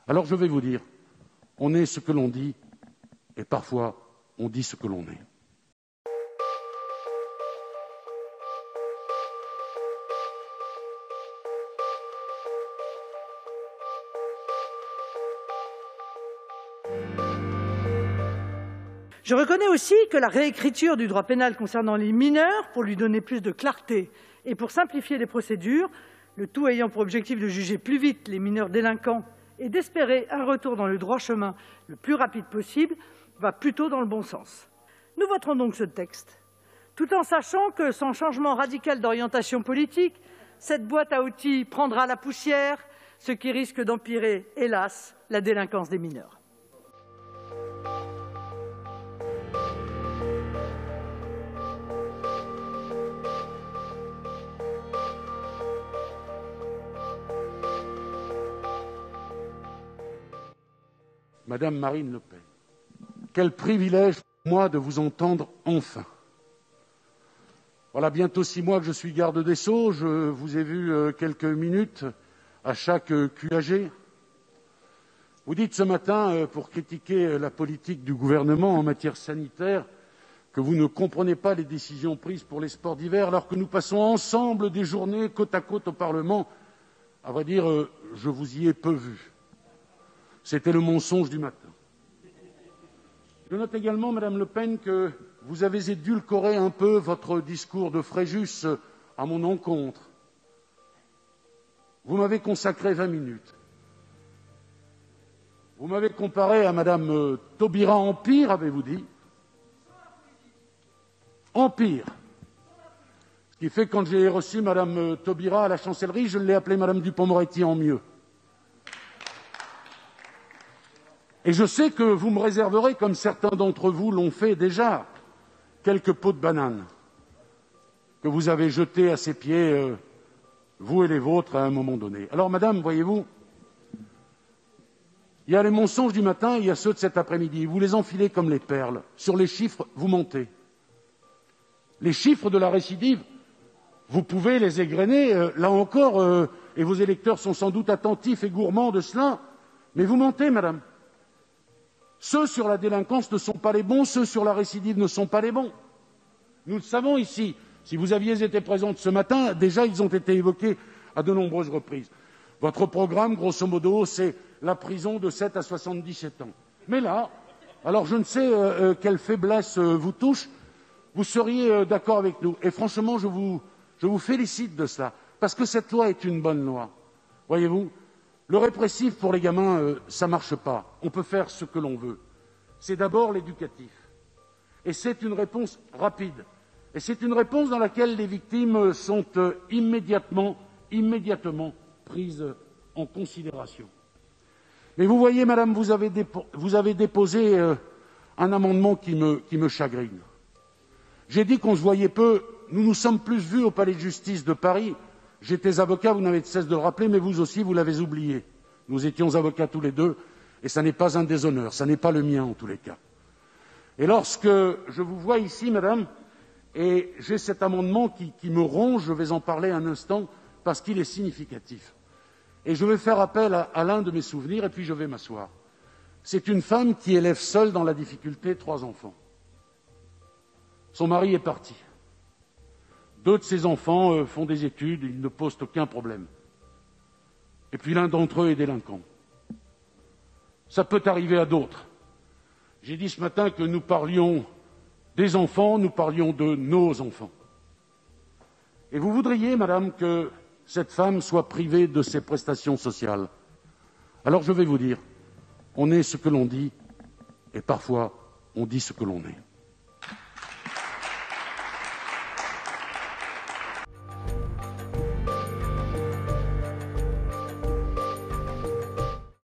Alors je vais vous dire, on est ce que l'on dit, et parfois on dit ce que l'on est. Je reconnais aussi que la réécriture du droit pénal concernant les mineurs, pour lui donner plus de clarté et pour simplifier les procédures, le tout ayant pour objectif de juger plus vite les mineurs délinquants et d'espérer un retour dans le droit chemin le plus rapide possible, va plutôt dans le bon sens. Nous voterons donc ce texte, tout en sachant que sans changement radical d'orientation politique, cette boîte à outils prendra la poussière, ce qui risque d'empirer, hélas, la délinquance des mineurs. Madame Marine Le Pen, quel privilège pour moi de vous entendre enfin. Voilà bientôt 6 mois que je suis garde des Sceaux, je vous ai vu quelques minutes à chaque QAG. Vous dites ce matin, pour critiquer la politique du gouvernement en matière sanitaire, que vous ne comprenez pas les décisions prises pour les sports d'hiver, alors que nous passons ensemble des journées côte à côte au Parlement. À vrai dire, je vous y ai peu vu. C'était le mensonge du matin. Je note également, Madame Le Pen, que vous avez édulcoré un peu votre discours de Fréjus à mon encontre. Vous m'avez consacré 20 minutes. Vous m'avez comparé à Madame Taubira Empire, avez-vous dit? Empire. Ce qui fait que quand j'ai reçu Madame Taubira à la chancellerie, je l'ai appelée Madame Dupond-Moretti en mieux. Et je sais que vous me réserverez, comme certains d'entre vous l'ont fait déjà, quelques pots de banane que vous avez jetés à ses pieds, vous et les vôtres, à un moment donné. Alors, madame, voyez-vous, il y a les mensonges du matin, il y a ceux de cet après-midi. Vous les enfilez comme les perles. Sur les chiffres, vous mentez. Les chiffres de la récidive, vous pouvez les égrener, là encore, et vos électeurs sont sans doute attentifs et gourmands de cela, mais vous mentez, madame. Ceux sur la délinquance ne sont pas les bons, ceux sur la récidive ne sont pas les bons. Nous le savons ici. Si vous aviez été présente ce matin, déjà ils ont été évoqués à de nombreuses reprises. Votre programme, grosso modo, c'est la prison de 7 à 77 ans. Mais là, alors je ne sais quelle faiblesse vous touche, vous seriez d'accord avec nous. Et franchement, je vous félicite de cela, parce que cette loi est une bonne loi. Voyez-vous, le répressif pour les gamins, ça ne marche pas. On peut faire ce que l'on veut. C'est d'abord l'éducatif. Et c'est une réponse rapide. Et c'est une réponse dans laquelle les victimes sont immédiatement prises en considération. Mais vous voyez, madame, vous avez déposé un amendement qui me chagrine. J'ai dit qu'on se voyait peu. Nous nous sommes plus vus au palais de justice de Paris. J'étais avocat, vous n'avez de cesse de le rappeler, mais vous aussi, vous l'avez oublié. Nous étions avocats tous les deux, et ça n'est pas un déshonneur, ça n'est pas le mien en tous les cas. Et lorsque je vous vois ici, madame, et j'ai cet amendement qui me ronge, je vais en parler un instant, parce qu'il est significatif. Et je vais faire appel à l'un de mes souvenirs, et puis je vais m'asseoir. C'est une femme qui élève seule dans la difficulté 3 enfants. Son mari est parti. 2 de ses enfants font des études, ils ne posent aucun problème. Et puis l'un d'entre eux est délinquant. Ça peut arriver à d'autres. J'ai dit ce matin que nous parlions des enfants, nous parlions de nos enfants. Et vous voudriez, madame, que cette femme soit privée de ses prestations sociales. Alors je vais vous dire, on est ce que l'on dit, et parfois on dit ce que l'on est.